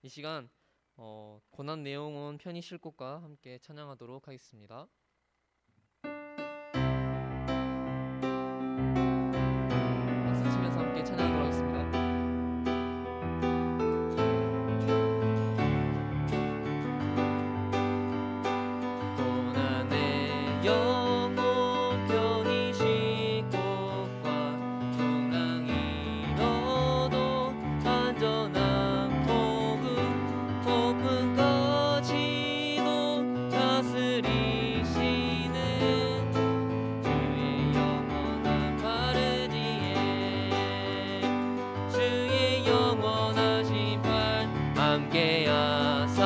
이 시간 고난 내용은 편히 쉴 곳과 함께 찬양하도록 하겠습니다. 박수 치면서 함께 찬양하도록 하겠습니다. 고난 내 영혼 편히 쉴 곳과 풍랑 일어도 안전한 폭풍 까지도 다스리시는 주의 영원한 바르지에 주의 영원하신 팔 함께하사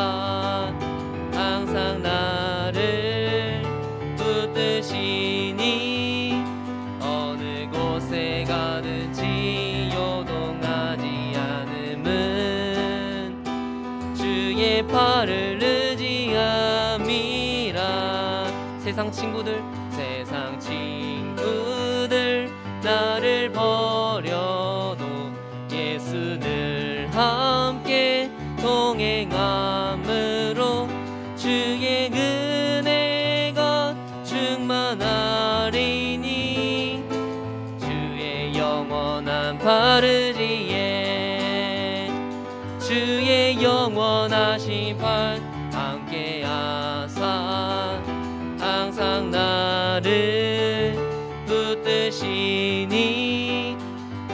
항상 나를 붙드시니 어느 곳에 가든지 요동하지 않음은 주의 팔을 의지함이라. 세상 친구들 나를 버려도 예수 늘 함께 동행함으로 주의 은혜가 충만하리니 주의 영원한 바르지에 주의 영원하신 팔 함께하사 항상 나를 붙드시니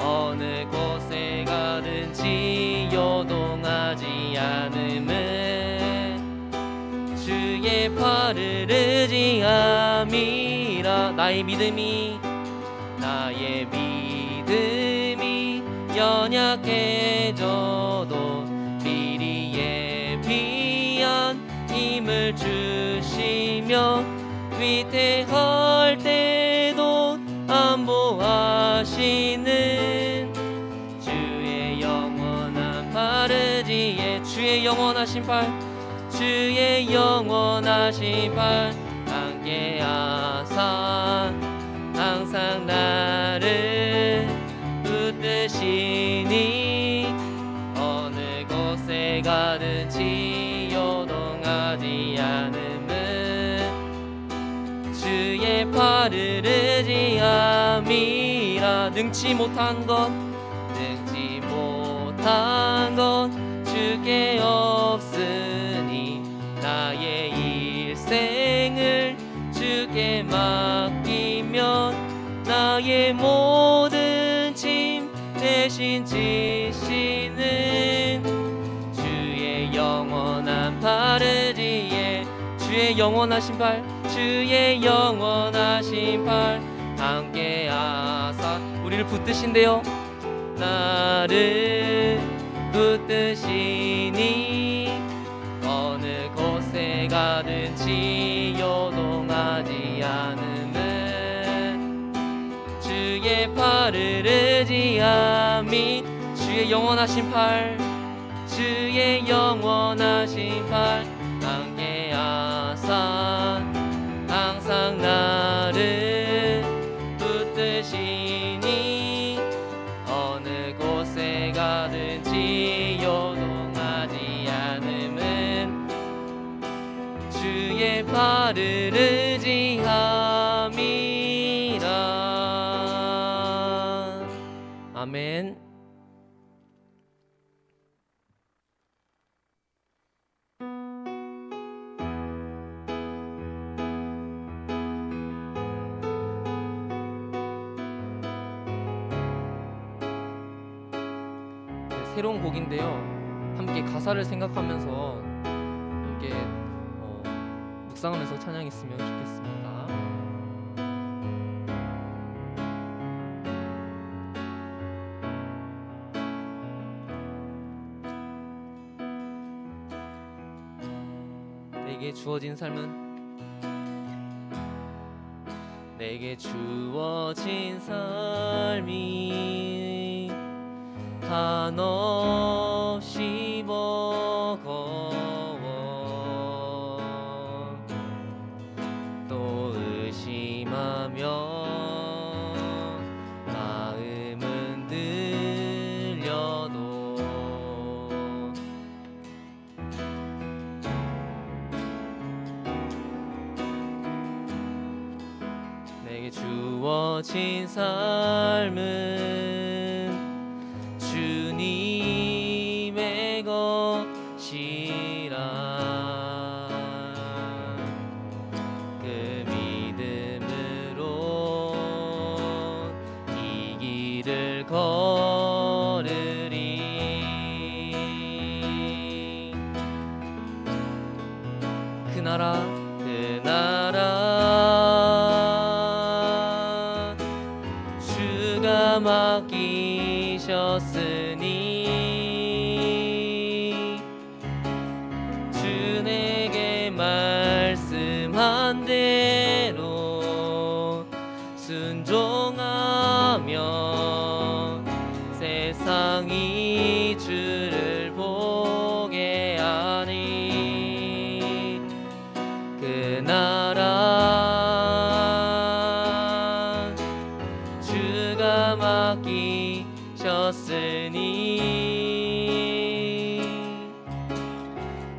어느 곳에 가든지 요동하지 않음은 주의 팔을 의지함이라. 나의 믿음이 연약해져도 미리 예비한 힘을 주시며 위태할 때도 안보하시는 주의 영원한 바르지에 주의 영원하신 팔 주의 영원하신 팔 함께하사 항상 나를 붙드시니 어느 곳에 가든지 요동하지 않음은 주의 팔을 의지함이라. 능치 못한 것 주께 없으니 나의 일생을 주께 맡기면 나의 모든 짐 대신 지시는 주의 영원한 바르지에 주의 영원하신 팔 주의 영원하신 팔 함께하사 우리를 붙드신대요. 나를 붙드시니 어느 곳에 가든지 요동하지 않음은 주의 팔을 의지함이 주의 영원하신 팔 주의 영원하신 팔 함께하사 항상 나를 붙드시니 어느 곳에 가든지 요동하지 않음은 주의 팔을 의지함이라. 아멘. 새로운 곡인데요. 함께 가사를 생각하면서 함께 묵상하면서 찬양했으면 좋겠습니다. 내게 주어진 삶이 한없이 버거워 또 의심하며 마음은 들려도 주어진 삶은 주님의 것이라. 그 믿음으로 이 길을 걸으리. 그 나라 주가 맡기셨으니 주 내게 말씀한 대로 순종하며 세상이 주를 보게 하니 그 나라 주가 맡기셨으니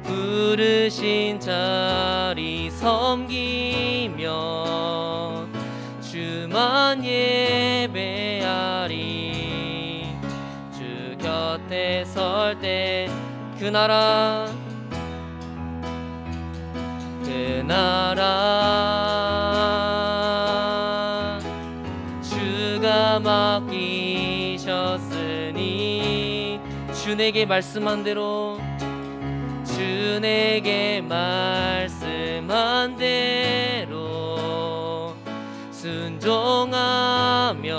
부르신 자리 섬기며 주만 예배하리. 주 곁에 설 때 그 나라 주가 맡기셨으니 주 내게 말씀한 대로 순종하며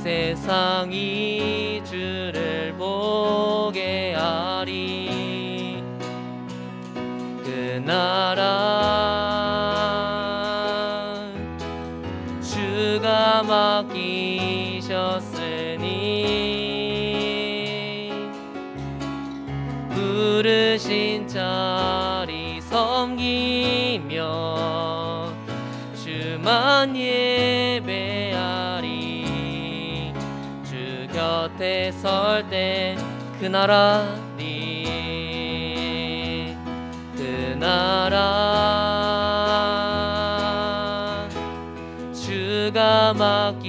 세상이 주를 보게 하리. 그 나라 주가 맡기셨으니 부르신 자리 섬기며 주만 예배하리. 주 곁에 설 때 그 나라니 그 나라 주가 맡기셨으니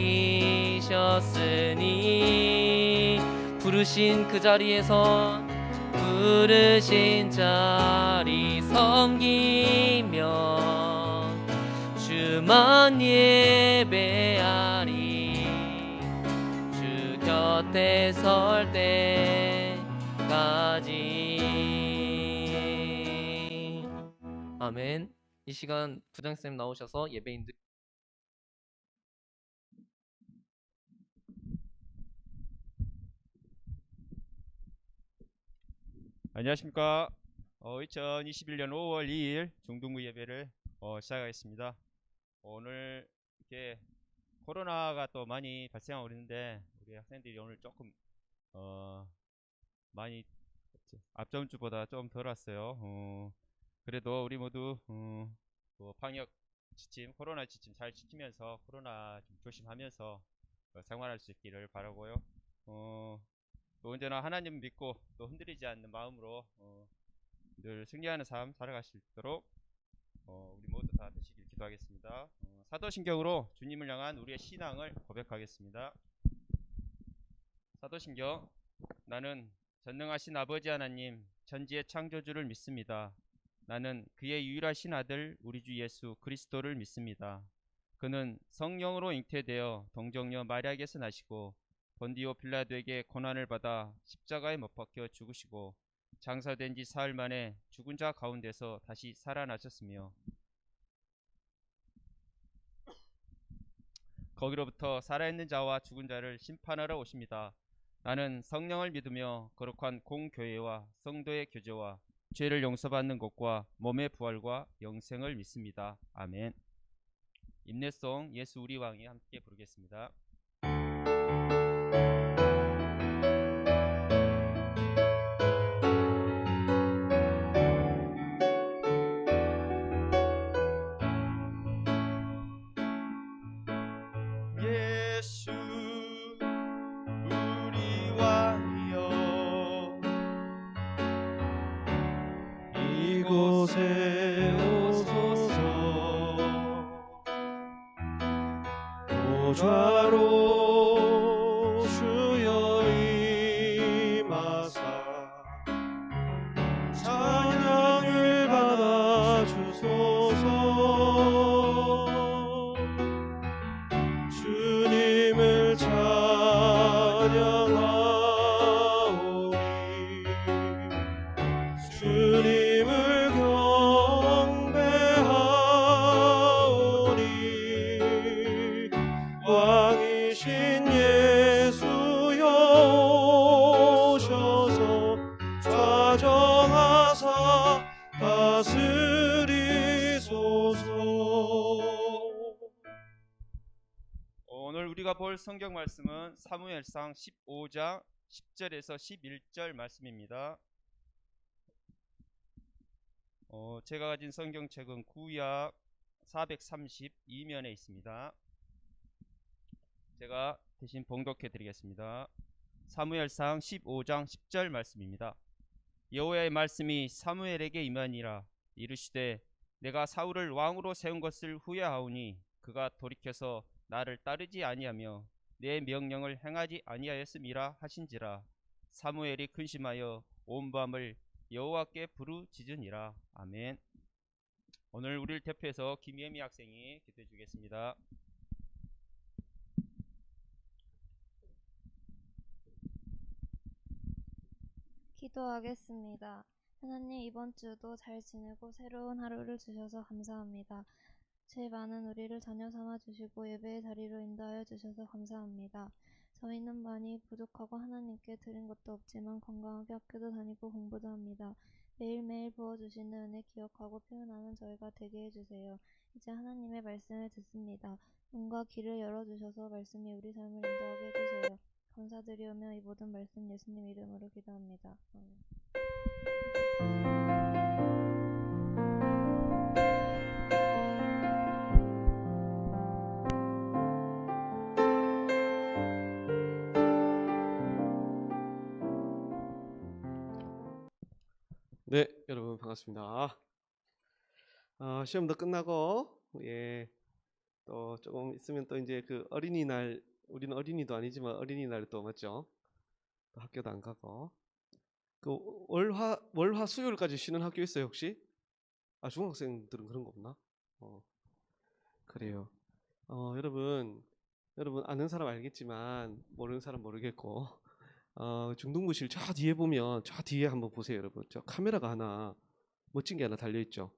부르신 그 자리에서 부르신 자리 섬기며 주만 예배하리. 주 곁에 설 때까지. 아멘. 이 시간 부장쌤 나오셔서 예배인들 안녕하십니까. 2021년 5월 2일 중등부 예배를 시작하겠습니다. 오늘 이렇게 코로나가 또 많이 발생하고 있는데 우리 학생들이 오늘 조금 많이 앞전 주보다 좀 덜 왔어요. 그래도 우리 모두 방역 지침, 코로나 지침 잘 지키면서 코로나 좀 조심하면서 생활할 수 있기를 바라고요. 또 언제나 하나님 믿고 또 흔들리지 않는 마음으로 늘 승리하는 삶 살아갈 수 있도록 우리 모두 다 되시길 기도하겠습니다. 사도신경으로 주님을 향한 우리의 신앙을 고백하겠습니다. 사도신경. 나는 전능하신 아버지 하나님 천지의 창조주를 믿습니다. 나는 그의 유일하신 아들 우리 주 예수 그리스도를 믿습니다. 그는 성령으로 잉태되어 동정녀 마리아에게서 나시고 본디오 빌라도에게 고난을 받아 십자가에 못 박혀 죽으시고 장사된 지 사흘 만에 죽은 자 가운데서 다시 살아나셨으며 거기로부터 살아있는 자와 죽은 자를 심판하러 오십니다. 나는 성령을 믿으며 거룩한 공교회와 성도의 교제와 죄를 용서받는 것과 몸의 부활과 영생을 믿습니다. 아멘. 임내송 예수 우리 왕이 함께 부르겠습니다. 예수 우리 왕이여 이곳에 오소서 보좌로 주여 임하사 찬양을 받아 주소서. 주님을 찬양하오니 주님을 경배하오니 왕이신 예수여 오셔서 좌정하사 다스리소서. 오늘 우리가 볼 성경 말씀은 사무엘상 15장 10절에서 11절 말씀입니다. 제가 가진 성경책은 구약 432면에 있습니다. 제가 대신 봉독해 드리겠습니다. 사무엘상 15장 10절 말씀입니다. 여호와의 말씀이 사무엘에게 임하니라. 이르시되 내가 사울을 왕으로 세운 것을 후회하오니 그가 돌이켜서 나를 따르지 아니하며 내 명령을 행하지 아니하였음이라 하신지라. 사무엘이 근심하여 온 밤을 여호와께 부르짖으니라. 아멘. 오늘 우리를 대표해서 김예미 학생이 기도해 주겠습니다. 기도하겠습니다. 하나님, 이번 주도 잘 지내고 새로운 하루를 주셔서 감사합니다. 제 많은 우리를 자녀 삼아 주시고 예배의 자리로 인도하여 주셔서 감사합니다. 저희는 많이 부족하고 하나님께 드린 것도 없지만 건강하게 학교도 다니고 공부도 합니다. 매일매일 부어주시는 은혜 기억하고 표현하는 저희가 되게 해주세요. 이제 하나님의 말씀을 듣습니다. 눈과 귀를 열어주셔서 말씀이 우리 삶을 인도하게 해주세요. 감사드리오며 이 모든 말씀 예수님 이름으로 기도합니다. 아멘. 네, 여러분 반갑습니다. 시험도 끝나고 또 조금 있으면 또 이제 그 어린이날, 우리는 어린이도 아니지만 어린이날 또 맞죠? 또 학교도 안 가고 그 월화 수요일까지 쉬는 학교 있어요 혹시? 중학생들은 그런 거 없나? 그래요. 여러분 아는 사람 알겠지만 모르는 사람 모르겠고 중등부실 저 뒤에 보면 저 뒤에 한번 보세요 여러분. 저 카메라가 하나 멋진 게 하나 달려 있죠.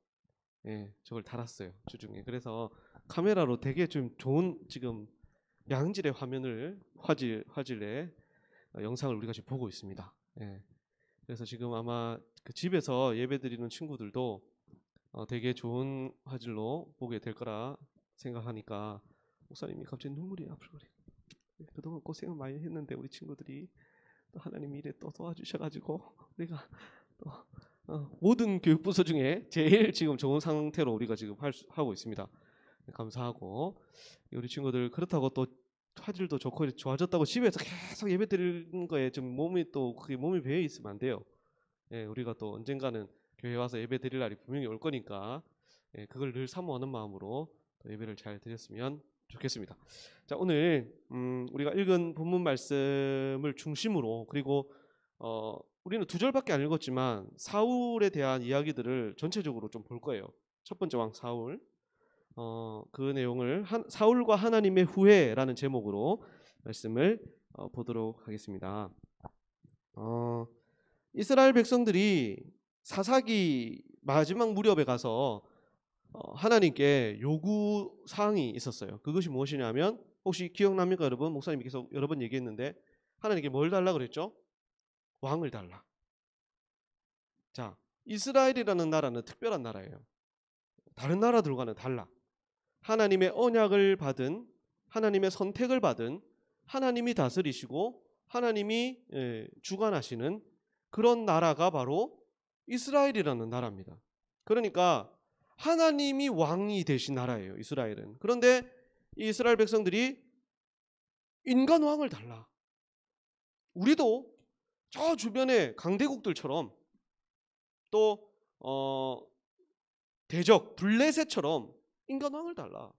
예, 저걸 달았어요 주중에. 그래서 카메라로 되게 좀 좋은 지금 양질의 화면을 화질의 영상을 우리가 지금 보고 있습니다. 예. 그래서 지금 아마 그 집에서 예배드리는 친구들도 되게 좋은 화질로 보게 될 거라 생각하니까 목사님이 갑자기 눈물이 앞으로 그동안 고생을 많이 했는데 우리 친구들이 또 하나님 일에 또 도와주셔가지고 우리가 또 모든 교육부서 중에 제일 지금 좋은 상태로 우리가 지금 하고 있습니다. 감사하고 우리 친구들 그렇다고 또 화질도 좋고 좋아졌다고 집에서 계속 예배 드리는 거에 좀 그게 몸이 배어 있으면 안 돼요. 예, 우리가 또 언젠가는 교회 와서 예배 드릴 날이 분명히 올 거니까 그걸 늘 사모하는 마음으로 또 예배를 잘 드렸으면 좋겠습니다. 자, 오늘 우리가 읽은 본문 말씀을 중심으로 그리고 우리는 2절밖에 안 읽었지만 사울에 대한 이야기들을 전체적으로 좀 볼 거예요. 첫 번째 왕 사울. 그 내용을 사울과 하나님의 후회라는 제목으로 말씀을 보도록 하겠습니다. 이스라엘 백성들이 사사기 마지막 무렵에 가서 하나님께 요구 사항이 있었어요. 그것이 무엇이냐면 혹시 기억납니까 여러분? 목사님이 계속 여러 번 얘기했는데 하나님께 뭘 달라 그랬죠? 왕을 달라. 자, 이스라엘이라는 나라는 특별한 나라예요. 다른 나라들과는 달라. 하나님의 언약을 받은, 하나님의 선택을 받은, 하나님이 다스리시고 하나님이 주관하시는 그런 나라가 바로 이스라엘이라는 나라입니다. 그러니까 하나님이 왕이 되신 나라예요, 이스라엘은. 그런데 이 이스라엘 백성들이 인간 왕을 달라. 우리도 저 주변의 강대국들처럼 또 대적 블레셋처럼 인간 왕을 달라.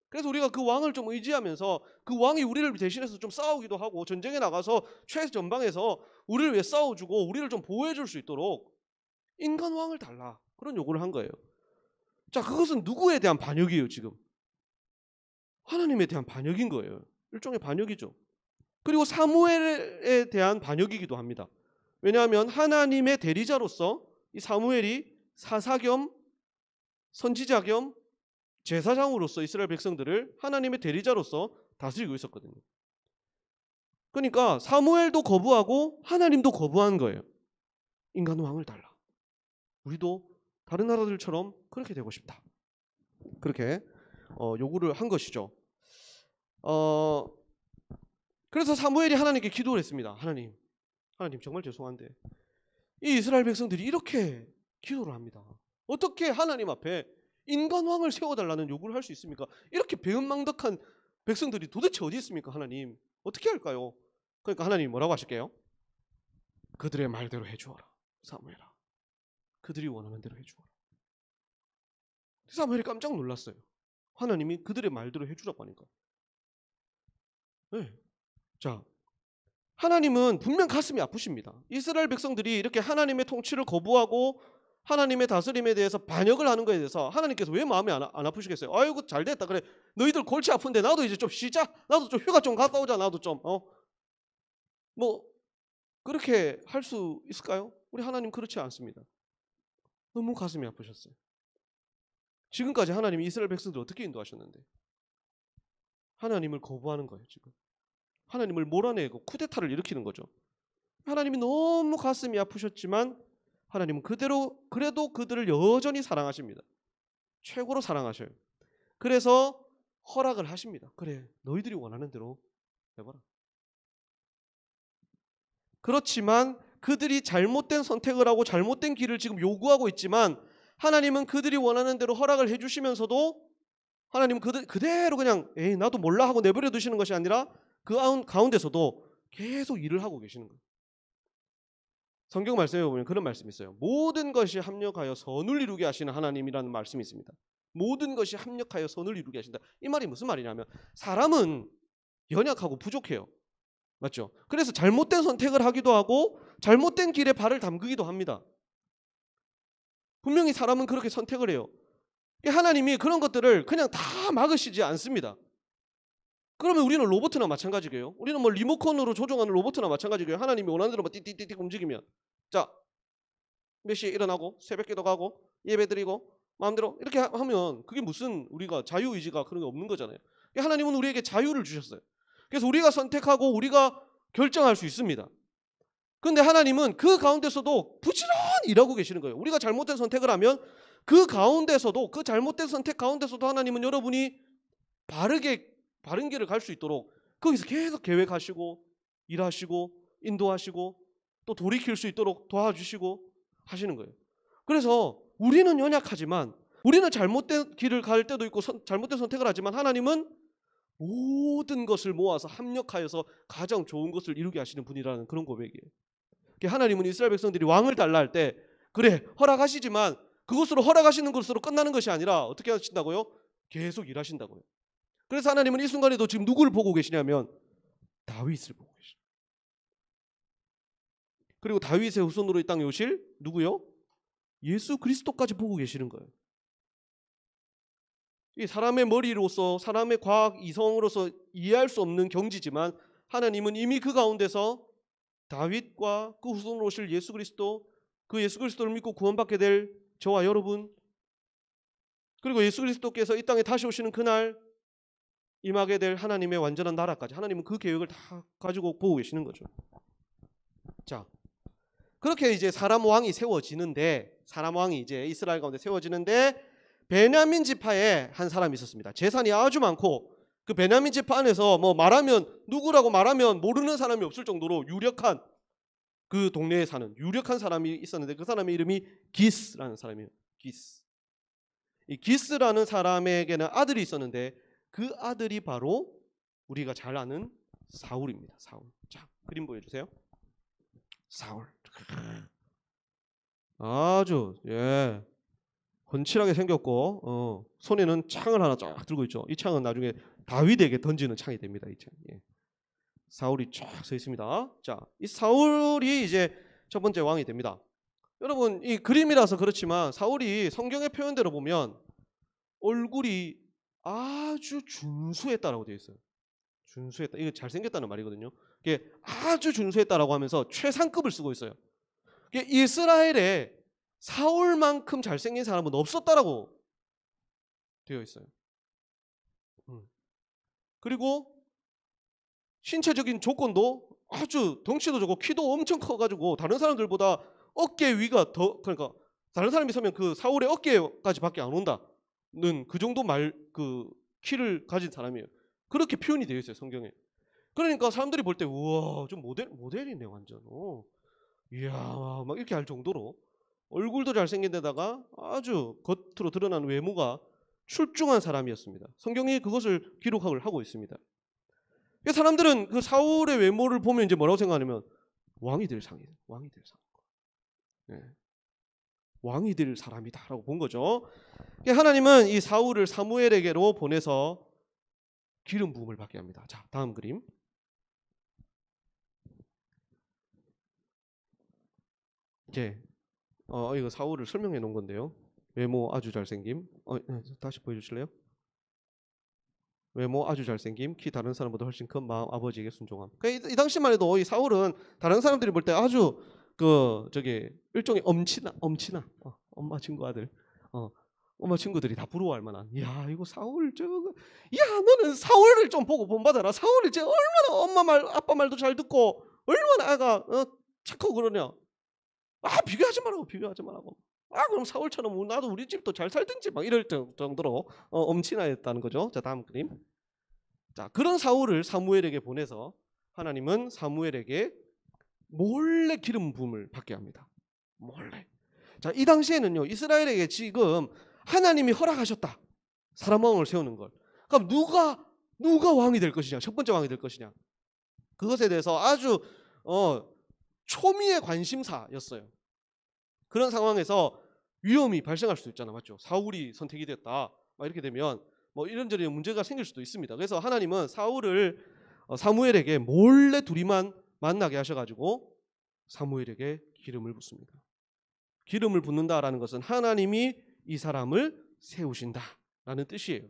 그래서 우리가 그 왕을 좀 의지하면서 그 왕이 우리를 대신해서 좀 싸우기도 하고 전쟁에 나가서 최전방에서 우리를 위해 싸워주고 우리를 좀 보호해줄 수 있도록 인간 왕을 달라. 그런 요구를 한 거예요. 자, 그것은 누구에 대한 반역이에요, 지금? 하나님에 대한 반역인 거예요. 일종의 반역이죠. 그리고 사무엘에 대한 반역이기도 합니다. 왜냐하면 하나님의 대리자로서 이 사무엘이 사사 겸 선지자 겸 제사장으로서 이스라엘 백성들을 하나님의 대리자로서 다스리고 있었거든요. 그러니까 사무엘도 거부하고 하나님도 거부한 거예요. 인간 왕을 달라. 우리도 다른 나라들처럼 그렇게 되고 싶다. 그렇게 요구를 한 것이죠. 그래서 사무엘이 하나님께 기도를 했습니다. 하나님 정말 죄송한데 이 이스라엘 백성들이 이렇게 기도를 합니다. 어떻게 하나님 앞에 인간 왕을 세워달라는 요구를 할 수 있습니까? 이렇게 배은망덕한 백성들이 도대체 어디 있습니까? 하나님 어떻게 할까요? 그러니까 하나님이 뭐라고 하실게요? 그들의 말대로 해주어라. 사무엘아, 그들이 원하는 대로 해주어라. 사무엘이 깜짝 놀랐어요. 하나님이 그들의 말대로 해주라고 하니까. 네. 자, 하나님은 분명 가슴이 아프십니다. 이스라엘 백성들이 이렇게 하나님의 통치를 거부하고 하나님의 다스림에 대해서 반역을 하는 것에 대해서 하나님께서 왜 마음이 안 아프시겠어요? 아이고 잘됐다. 그래 너희들 골치 아픈데 나도 이제 좀 쉬자. 나도 좀 휴가 좀 갔다 오자. 나도 좀 뭐 그렇게 할 수 있을까요? 우리 하나님 그렇지 않습니다. 너무 가슴이 아프셨어요. 지금까지 하나님이 이스라엘 백성들 어떻게 인도하셨는데 하나님을 거부하는 거예요. 지금 하나님을 몰아내고 쿠데타를 일으키는 거죠. 하나님이 너무 가슴이 아프셨지만 하나님은 그래도 그들을 여전히 사랑하십니다. 최고로 사랑하셔요. 그래서 허락을 하십니다. 그래 너희들이 원하는 대로 해봐라. 그렇지만 그들이 잘못된 선택을 하고 잘못된 길을 지금 요구하고 있지만 하나님은 그들이 원하는 대로 허락을 해주시면서도 하나님은 그대로 그냥 에이 나도 몰라 하고 내버려 두시는 것이 아니라 그 가운데서도 계속 일을 하고 계시는 거예요. 성경 말씀에 보면 그런 말씀이 있어요. 모든 것이 합력하여 선을 이루게 하시는 하나님이라는 말씀이 있습니다. 모든 것이 합력하여 선을 이루게 하신다. 이 말이 무슨 말이냐면 사람은 연약하고 부족해요. 맞죠? 그래서 잘못된 선택을 하기도 하고 잘못된 길에 발을 담그기도 합니다. 분명히 사람은 그렇게 선택을 해요. 하나님이 그런 것들을 그냥 다 막으시지 않습니다. 그러면 우리는 로봇이나 마찬가지예요. 우리는 뭐 리모컨으로 조종하는 로봇이나 마찬가지예요. 하나님이 원하는 대로 띠띠띠띠 움직이면 자 몇 시에 일어나고 새벽기도 가고 예배드리고 마음대로 이렇게 하면 그게 무슨 우리가 자유의지가 그런 게 없는 거잖아요. 하나님은 우리에게 자유를 주셨어요. 그래서 우리가 선택하고 우리가 결정할 수 있습니다. 그런데 하나님은 그 가운데서도 부지런히 일하고 계시는 거예요. 우리가 잘못된 선택을 하면 그 가운데서도 그 잘못된 선택 가운데서도 하나님은 여러분이 바른 길을 갈 수 있도록 거기서 계속 계획하시고 일하시고 인도하시고 또 돌이킬 수 있도록 도와주시고 하시는 거예요. 그래서 우리는 연약하지만 우리는 잘못된 길을 갈 때도 있고 잘못된 선택을 하지만 하나님은 모든 것을 모아서 합력하여서 가장 좋은 것을 이루게 하시는 분이라는 그런 고백이에요. 하나님은 이스라엘 백성들이 왕을 달라 할 때 그래 허락하시지만 그것으로 허락하시는 것으로 끝나는 것이 아니라 어떻게 하신다고요? 계속 일하신다고요. 그래서 하나님은 이 순간에도 지금 누구를 보고 계시냐면 다윗을 보고 계시죠. 그리고 다윗의 후손으로 이 땅에 오실 누구요? 예수 그리스도까지 보고 계시는 거예요. 이 사람의 머리로서 사람의 과학 이성으로서 이해할 수 없는 경지지만 하나님은 이미 그 가운데서 다윗과 그 후손으로 오실 예수 그리스도, 그 예수 그리스도를 믿고 구원받게 될 저와 여러분, 그리고 예수 그리스도께서 이 땅에 다시 오시는 그날 임하게 될 하나님의 완전한 나라까지 하나님은 그 계획을 다 가지고 보고 계시는 거죠. 자, 그렇게 이제 사람 왕이 세워지는데 사람 왕이 이제 이스라엘 가운데 세워지는데 베냐민 지파에 한 사람이 있었습니다. 재산이 아주 많고 그 베냐민 지파 안에서 뭐 말하면 누구라고 말하면 모르는 사람이 없을 정도로 유력한 그 동네에 사는 유력한 사람이 있었는데 그 사람의 이름이 기스라는 사람이에요. 기스. 이 기스라는 사람에게는 아들이 있었는데 그 아들이 바로 우리가 잘 아는 사울입니다. 사울. 자, 그림 보여주세요. 사울. 아주 훤칠하게 생겼고 손에는 창을 하나 쫙 들고 있죠. 이 창은 나중에 다윗에게 던지는 창이 됩니다. 이 창. 예. 사울이 쫙 서 있습니다. 자, 이 사울이 이제 첫 번째 왕이 됩니다. 여러분 이 그림이라서 그렇지만 사울이 성경의 표현대로 보면 얼굴이 아주 준수했다라고 되어 있어요. 준수했다. 이거 잘생겼다는 말이거든요. 이게 아주 준수했다라고 하면서 최상급을 쓰고 있어요. 이게 이스라엘에 사울만큼 잘생긴 사람은 없었다라고 되어 있어요. 그리고 신체적인 조건도 아주 덩치도 좋고 키도 엄청 커가지고 다른 사람들보다 어깨 위가 더, 그러니까 다른 사람이 서면 그 사울의 어깨까지밖에 안 온다는 그 정도 그 키를 가진 사람이에요. 그렇게 표현이 되어 있어요, 성경에. 그러니까 사람들이 볼 때 우와 좀 모델이네 완전. 이야 막 이렇게 할 정도로 얼굴도 잘생긴 데다가 아주 겉으로 드러나는 외모가 출중한 사람이었습니다. 성경이 그것을 기록하고 있습니다. 사람들은 그 사울의 외모를 보면 이제 뭐라고 생각하냐면 왕이 될 상이에요. 왕이 될 상. 네. 왕이 될 사람이다라고 본 거죠. 하나님은 이 사울을 사무엘에게로 보내서 기름 부음을 받게 합니다. 자, 다음 그림. 이거 사울을 설명해 놓은 건데요. 외모 아주 잘생김. 다시 보여주실래요? 외모 아주 잘생김, 키 다른 사람보다 훨씬 큰 마음, 아버지에게 순종함. 이 당시만 해도 이 사울은 다른 사람들이 볼 때 아주 일종의 엄친아, 엄마 친구 아들, 엄마 친구들이 다 부러워할 만한. 야 이거 사울 야 너는 사울을 좀 보고 본받아라. 사울이 얼마나 엄마 말, 아빠 말도 잘 듣고 얼마나 아가 착하고 그러냐. 비교하지 말라고. 그럼 사울처럼 나도 우리 집도 잘 살든지 막 이럴 정도로 엄친아였다는 거죠. 자, 다음 그림. 자, 그런 사울을 사무엘에게 보내서 하나님은 사무엘에게 몰래 기름 부음을 받게 합니다. 몰래. 자, 이 당시에는요 이스라엘에게 지금 하나님이 허락하셨다. 사람 왕을 세우는 걸. 그럼 누가 왕이 될 것이냐? 첫 번째 왕이 될 것이냐? 그것에 대해서 아주 초미의 관심사였어요. 그런 상황에서 위험이 발생할 수도 있잖아, 맞죠? 사울이 선택이 됐다, 막 이렇게 되면 뭐 이런저런 문제가 생길 수도 있습니다. 그래서 하나님은 사울을 사무엘에게 몰래 둘이만 만나게 하셔가지고 사무엘에게 기름을 붓습니다. 기름을 붓는다라는 것은 하나님이 이 사람을 세우신다라는 뜻이에요.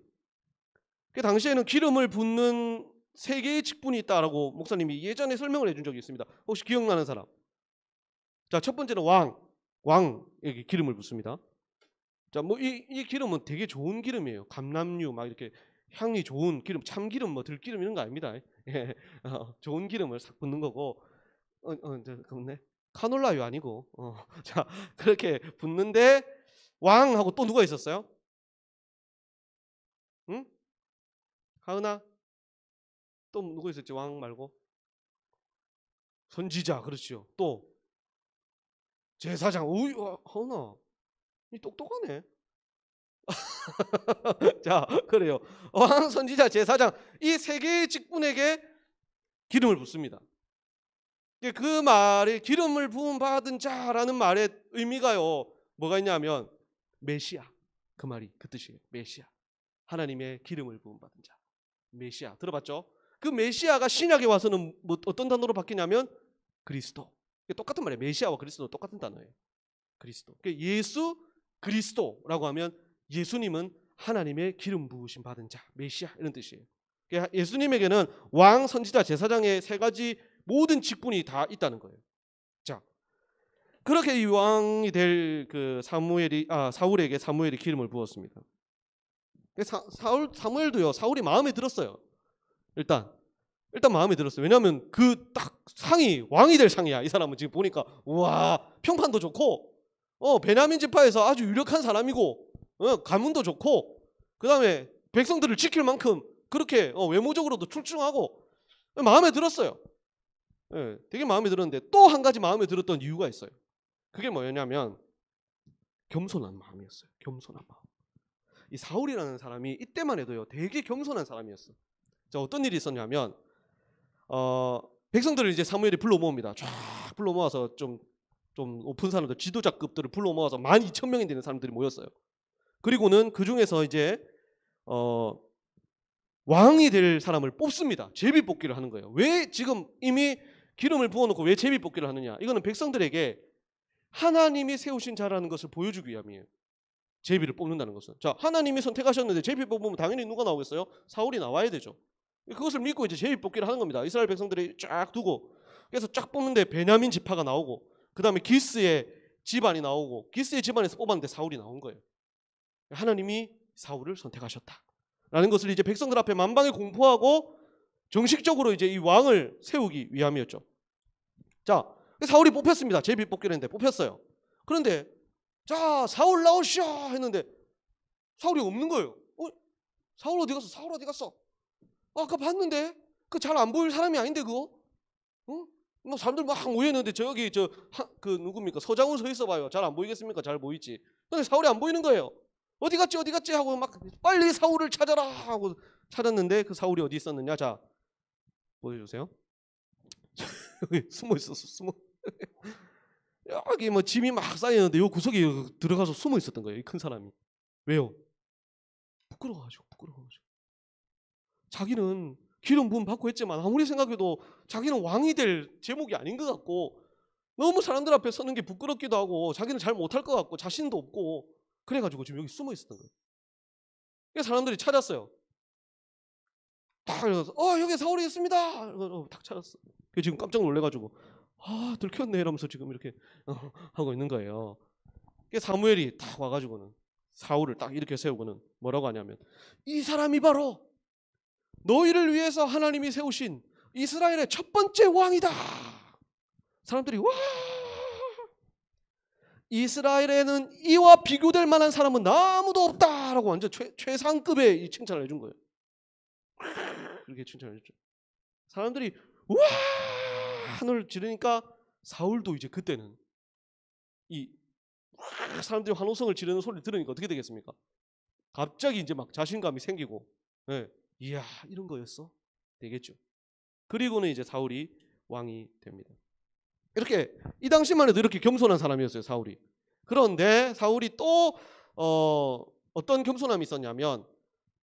그 당시에는 기름을 붓는 세 개의 직분이 있다라고 목사님이 예전에 설명을 해준 적이 있습니다. 혹시 기억나는 사람? 자, 첫 번째는 왕에게 기름을 붓습니다. 자, 뭐 이 기름은 되게 좋은 기름이에요. 감람류 막 이렇게 향이 좋은 기름, 참기름, 뭐 들기름 이런 거 아닙니다. 예, 좋은 기름을 싹 붓는 거고, 그렇네. 카놀라유 아니고, 자 그렇게 붓는데 왕하고 또 누가 있었어요? 응? 하은아? 또 누구 있었지? 왕 말고 선지자, 그렇지요. 또 제사장. 하은아 이 똑똑하네. 자, 그래요. 왕, 선지자, 제사장 이 세 개의 직분에게 기름을 붓습니다. 그 말이 기름을 부음 받은 자라는 말의 의미가요 뭐가 있냐면 메시아, 그 말이 그 뜻이에요. 메시아, 하나님의 기름을 부음 받은 자, 메시아. 들어봤죠? 그 메시아가 신약에 와서는 뭐 어떤 단어로 바뀌냐면 그리스도. 똑같은 말이에요. 메시아와 그리스도 똑같은 단어예요. 그리스도. 예수 그리스도라고 하면 예수님은 하나님의 기름 부으심 받은 자, 메시아 이런 뜻이에요. 예수님에게는 왕, 선지자, 제사장의 세 가지 모든 직분이 다 있다는 거예요. 자, 그렇게 이 왕이 될 그 사울에게 사무엘이 기름을 부었습니다. 사무엘도요 사울이 마음에 들었어요. 일단 마음에 들었어요. 왜냐하면 그 딱 상이 왕이 될 상이야. 이 사람은 지금 보니까 우와 평판도 좋고 베냐민 지파에서 아주 유력한 사람이고 가문도 좋고 그다음에 백성들을 지킬 만큼 그렇게 외모적으로도 출중하고 마음에 들었어요. 되게 마음에 들었는데 또 한 가지 마음에 들었던 이유가 있어요. 그게 뭐였냐면 겸손한 마음이었어요. 겸손한 마음. 이 사울이라는 사람이 이때만 해도요 되게 겸손한 사람이었어. 자, 어떤 일이 있었냐면 백성들을 이제 사무엘이 불러 모읍니다. 쫙 불러 모아서 좀 높은 사람들, 지도자급들을 불러 모아서 12,000명이 되는 사람들이 모였어요. 그리고는 그 중에서 이제 왕이 될 사람을 뽑습니다. 제비 뽑기를 하는 거예요. 왜 지금 이미 기름을 부어놓고 왜 제비 뽑기를 하느냐? 이거는 백성들에게 하나님이 세우신 자라는 것을 보여주기 위함이에요. 제비를 뽑는다는 것은. 자, 하나님이 선택하셨는데 제비 뽑으면 당연히 누가 나오겠어요? 사울이 나와야 되죠. 그것을 믿고 이제 제비 뽑기를 하는 겁니다. 이스라엘 백성들이 쫙 두고, 그래서 쫙 뽑는데 베냐민 지파가 나오고, 그 다음에 기스의 집안이 나오고, 기스의 집안에서 뽑았는데 사울이 나온 거예요. 하나님이 사울을 선택하셨다 라는 것을 이제 백성들 앞에 만방에 공포하고 정식적으로 이제 이 왕을 세우기 위함이었죠. 자, 사울이 뽑혔습니다. 제비 뽑기를 했는데 뽑혔어요. 그런데 자, 사울 나오시오 했는데 사울이 없는 거예요. 사울 어디 갔어? 사울 어디 갔어? 아까 봤는데 그 잘 안 보일 사람이 아닌데 그거? 뭐 사람들 막 모였는데 저기 그 누굽니까? 서장훈 서 있어봐요. 잘 안 보이겠습니까? 잘 보이지. 근데 사울이 안 보이는 거예요. 어디 갔지 어디 갔지 하고 막 빨리 사울을 찾아라 하고 찾았는데 그 사울이 어디 있었느냐? 자, 보여주세요. 여기 숨어 있었어. 숨어. 여기 뭐 짐이 막 쌓이는데 요 구석에 들어가서 숨어 있었던 거예요. 이 큰 사람이. 왜요? 부끄러워가지고. 자기는 기름 부음 받고 했지만 아무리 생각해도 자기는 왕이 될 제목이 아닌 것 같고 너무 사람들 앞에 서는 게 부끄럽기도 하고 자기는 잘 못할 것 같고 자신도 없고 그래가지고 지금 여기 숨어 있었던 거예요. 그래서 사람들이 찾았어요. 딱 이러면서 여기 사울이 있습니다. 딱 찾았어. 지금 깜짝 놀래가지고 들켰네 이러면서 지금 이렇게 하고 있는 거예요. 사무엘이 딱 와가지고는 사울을 딱 이렇게 세우고는 뭐라고 하냐면 이 사람이 바로 너희를 위해서 하나님이 세우신 이스라엘의 첫 번째 왕이다. 사람들이 와, 이스라엘에는 이와 비교될 만한 사람은 아무도 없다라고 완전 최상급의 이 칭찬을 해준 거예요. 그렇게 칭찬을 해줬죠. 사람들이 와 하늘 지르니까 사울도 이제 그때는 이 사람들이 환호성을 지르는 소리를 들으니까 어떻게 되겠습니까? 갑자기 이제 막 자신감이 생기고, 이야 이런 거였어 되겠죠. 그리고는 이제 사울이 왕이 됩니다. 이렇게 이 당시만 해도 이렇게 겸손한 사람이었어요 사울이. 그런데 사울이 또 어떤 겸손함이 있었냐면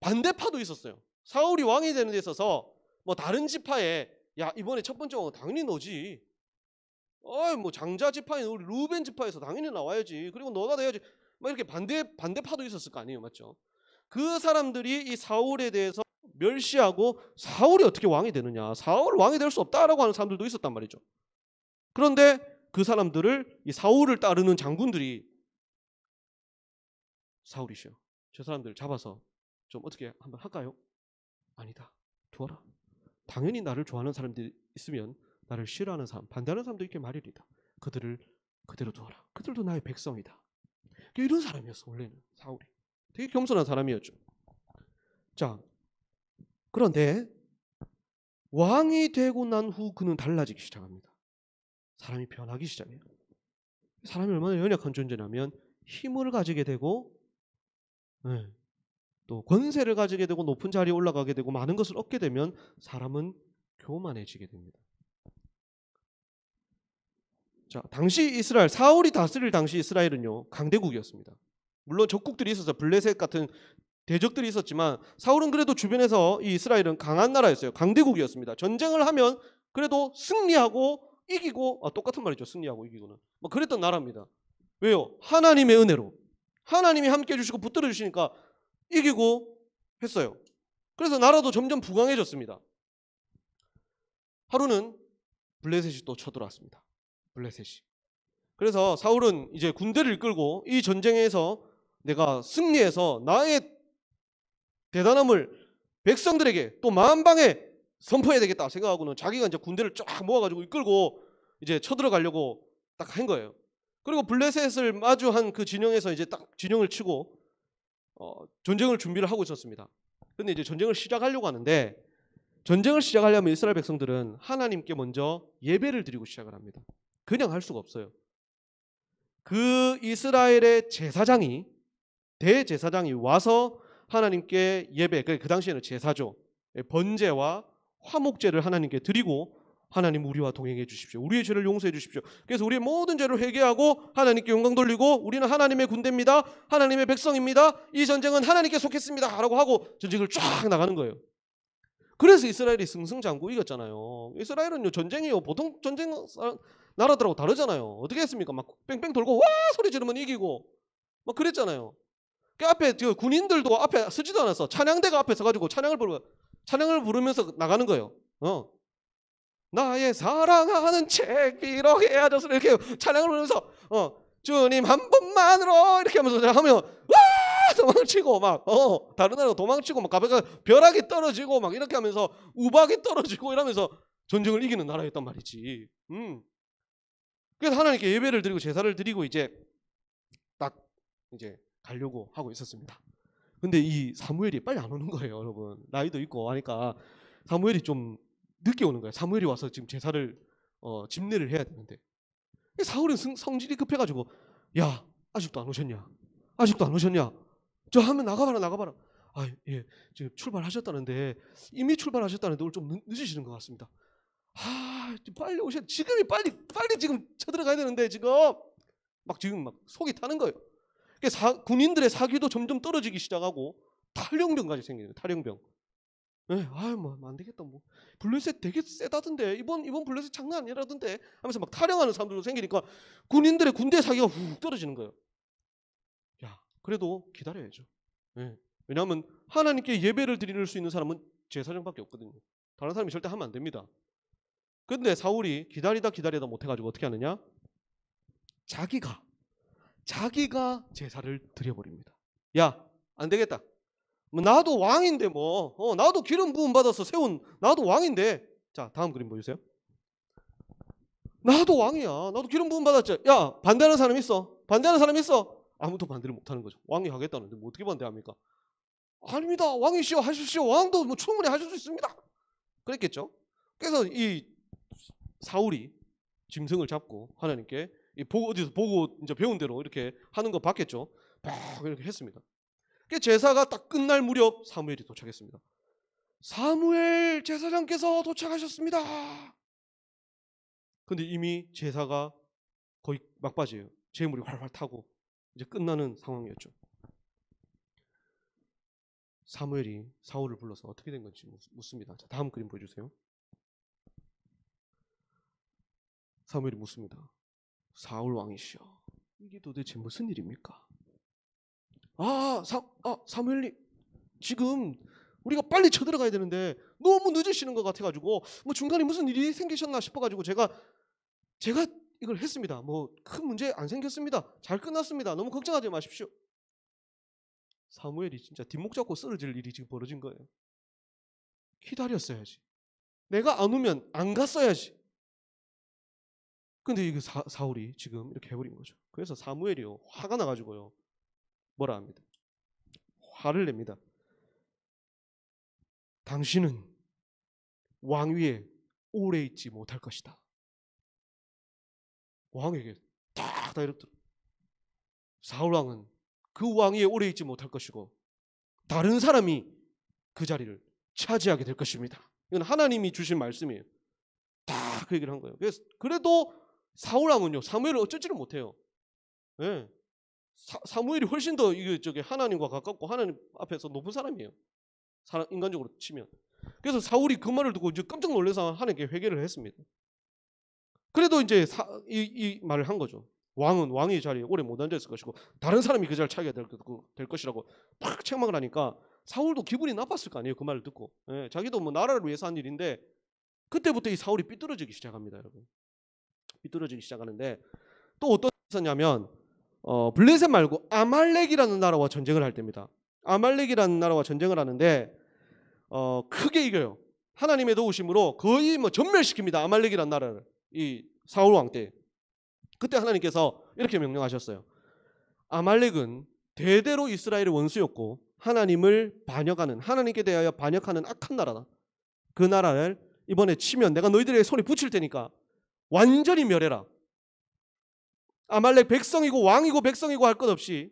반대파도 있었어요. 사울이 왕이 되는 데 있어서 뭐 다른 지파에 야 이번에 첫 번째 왕은 당연히 너지. 뭐 장자 지파인 우리 루벤 지파에서 당연히 나와야지. 그리고 너가 돼야지. 막 이렇게 반대파도 있었을 거 아니에요, 맞죠? 그 사람들이 이 사울에 대해서 멸시하고 사울이 어떻게 왕이 되느냐, 사울 왕이 될 수 없다라고 하는 사람들도 있었단 말이죠. 그런데 그 사람들을 이 사울을 따르는 장군들이 사울이시여, 저 사람들 잡아서 좀 어떻게 한번 할까요? 아니다, 두어라. 당연히 나를 좋아하는 사람들이 있으면 나를 싫어하는 사람, 반대하는 사람도 있게 말이리다. 그들을 그대로 두어라. 그들도 나의 백성이다. 이런 사람이었어 원래는 사울이. 되게 겸손한 사람이었죠. 자, 그런데 왕이 되고 난 후 그는 달라지기 시작합니다. 사람이 변하기 시작해요. 사람이 얼마나 연약한 존재냐면 힘을 가지게 되고 또 권세를 가지게 되고 높은 자리에 올라가게 되고 많은 것을 얻게 되면 사람은 교만해지게 됩니다. 자, 당시 이스라엘, 사울이 다스릴 당시 이스라엘은요 강대국이었습니다. 물론 적국들이 있어서 블레셋 같은 대적들이 있었지만 사울은 그래도 주변에서 이 이스라엘은 강한 나라였어요. 강대국이었습니다. 전쟁을 하면 그래도 승리하고 이기고, 똑같은 말이죠. 승리하고 이기고는 뭐 그랬던 나라입니다. 왜요? 하나님의 은혜로 하나님이 함께 해주시고 붙들어 주시니까 이기고 했어요. 그래서 나라도 점점 부강해졌습니다. 하루는 블레셋이 또 쳐들어왔습니다. 블레셋이. 그래서 사울은 이제 군대를 이끌고 이 전쟁에서 내가 승리해서 나의 대단함을 백성들에게 또 만방에 선포해야 되겠다 생각하고는 자기가 이제 군대를 쫙 모아가지고 이끌고 이제 쳐들어가려고 딱 한 거예요. 그리고 블레셋을 마주한 그 진영에서 이제 딱 진영을 치고 전쟁을 준비를 하고 있었습니다. 근데 이제 전쟁을 시작하려고 하는데, 전쟁을 시작하려면 이스라엘 백성들은 하나님께 먼저 예배를 드리고 시작을 합니다. 그냥 할 수가 없어요. 그 이스라엘의 제사장이, 대제사장이 와서 하나님께 예배, 그 당시에는 제사죠, 번제와 화목제를 하나님께 드리고 하나님 우리와 동행해 주십시오. 우리의 죄를 용서해 주십시오. 그래서 우리의 모든 죄를 회개하고 하나님께 영광 돌리고 우리는 하나님의 군대입니다. 하나님의 백성입니다. 이 전쟁은 하나님께 속했습니다. 라고 하고 전쟁을 쫙 나가는 거예요. 그래서 이스라엘이 승승장구 이겼잖아요. 이스라엘은요 전쟁이요 보통 전쟁 나라들하고 다르잖아요. 어떻게 했습니까? 막 뺑뺑 돌고 와 소리 지르면 이기고 막 그랬잖아요. 그 앞에 군인들도 앞에 서지도 않았어. 찬양대가 앞에 서가지고 찬양을 부르면서 나가는 거예요. 나의 사랑하는 책 이렇게 해야져서 이렇게 찬양을 부르면서 주님 한 번만으로 이렇게 하면서 하면 와 도망치고 막 다른 나라가 도망치고 막 가다가 벼락이 떨어지고 막 이렇게 하면서 우박이 떨어지고 이러면서 전쟁을 이기는 나라였단 말이지. 그래서 하나님께 예배를 드리고 제사를 드리고 이제 딱 이제 가려고 하고 있었습니다. 근데 이 사무엘이 빨리 안 오는 거예요, 여러분. 나이도 있고 하니까 사무엘이 좀 늦게 오는 거예요. 사무엘이 와서 지금 제사를 집례를 해야 되는데 사울은 성질이 급해가지고 야 아직도 안 오셨냐? 아직도 안 오셨냐? 저 하면 나가봐라. 아 예, 지금 출발하셨다는데 이미 출발하셨다는데 오늘 좀 늦으시는 것 같습니다. 아 빨리 오셔. 지금이 빨리 지금 쳐들어가야 되는데 지금 막 속이 타는 거예요. 군인들의 사기도 점점 떨어지기 시작하고 탈영병까지 생기는 탈영병. 네, 뭐 안 되겠다. 뭐 블레셋 되게 세다던데 이번 블레셋 장난 아니라던데 하면서 막 탈영하는 사람들도 생기니까 군인들의 군대 사기가 훅 떨어지는 거예요. 야, 그래도 기다려야죠. 네. 왜냐하면 하나님께 예배를 드릴 수 있는 사람은 제사장밖에 없거든요. 다른 사람이 절대 하면 안 됩니다. 근데 사울이 기다리다 못해가지고 어떻게 하느냐? 자기가 제사를 드려버립니다. 야, 안 되겠다. 뭐 나도 왕인데 나도 기름 부음 받아서 세운 나도 왕인데. 자, 다음 그림 보여주세요. 나도 왕이야. 나도 기름 부음 받았지. 야, 반대하는 사람 있어? 아무도 반대를 못하는 거죠. 왕이 하겠다는데 뭐 어떻게 반대합니까? 아닙니다. 왕이시여 하십시오. 왕도 뭐 충분히 하실 수 있습니다. 그랬겠죠. 그래서 이 사울이 짐승을 잡고 하나님께 어디서 보고 이제 배운 대로 이렇게 하는 거 봤겠죠. 막 이렇게 했습니다. 그 제사가 딱 끝날 무렵 사무엘이 도착했습니다. 사무엘 제사장께서 도착하셨습니다. 근데 이미 제사가 거의 막바지예요. 재물이 활활 타고 이제 끝나는 상황이었죠. 사무엘이 사울을 불러서 어떻게 된 건지 묻습니다. 자, 다음 그림 보여주세요. 사무엘이 묻습니다. 사울 왕이시여, 이게 도대체 무슨 일입니까? 사무엘님, 지금 우리가 빨리 쳐들어가야 되는데 너무 늦으시는 것 같아가지고 뭐 중간에 무슨 일이 생기셨나 싶어가지고 제가 이걸 했습니다. 뭐 큰 문제 안 생겼습니다. 잘 끝났습니다. 너무 걱정하지 마십시오. 사무엘이 진짜 뒷목 잡고 쓰러질 일이 지금 벌어진 거예요. 기다렸어야지. 내가 안 오면 안 갔어야지. 근데 이게 사울이 지금 이렇게 해버린 거죠. 그래서 사무엘이요, 화가 나가지고요, 뭐라 합니다. 화를 냅니다. 당신은 왕 위에 오래 있지 못할 것이다. 왕에게 딱 이렇더라. 사울 왕은 그 왕 위에 오래 있지 못할 것이고 다른 사람이 그 자리를 차지하게 될 것입니다. 이건 하나님이 주신 말씀이에요. 딱 그 얘기를 한 거예요. 그래도 사울 왕은요, 사무엘을 어쩌지를 못해요. 네. 사무엘이 훨씬 더 하나님과 가깝고 하나님 앞에서 높은 사람이에요. 인간적으로 치면. 그래서 사울이 그 말을 듣고 이제 깜짝 놀라서 하나님께 회개를 했습니다. 그래도 이제 이 말을 한 거죠. 왕은 왕의 자리에 오래 못 앉아있을 것이고 다른 사람이 그 자리를 차지하게 될 것이라고 팍 책망을 하니까 사울도 기분이 나빴을 거 아니에요. 그 말을 듣고. 예, 자기도 뭐 나라를 위해서 한 일인데 그때부터 이 사울이 삐뚤어지기 시작합니다, 여러분. 삐뚤어지기 시작하는데 또 어떤 일이 있었냐면 블레셋 말고 아말렉이라는 나라와 전쟁을 할 때입니다. 아말렉이라는 나라와 전쟁을 하는데 크게 이겨요. 하나님의 도우심으로 거의 뭐 전멸시킵니다. 아말렉이라는 나라를. 이 사울 왕 때. 그때 하나님께서 이렇게 명령하셨어요. 아말렉은 대대로 이스라엘의 원수였고 하나님을 반역하는, 하나님께 대하여 반역하는 악한 나라다. 그 나라를 이번에 치면 내가 너희들에게 손에 붙일 테니까 완전히 멸해라. 아말렉 백성이고 왕이고 백성이고 할 것 없이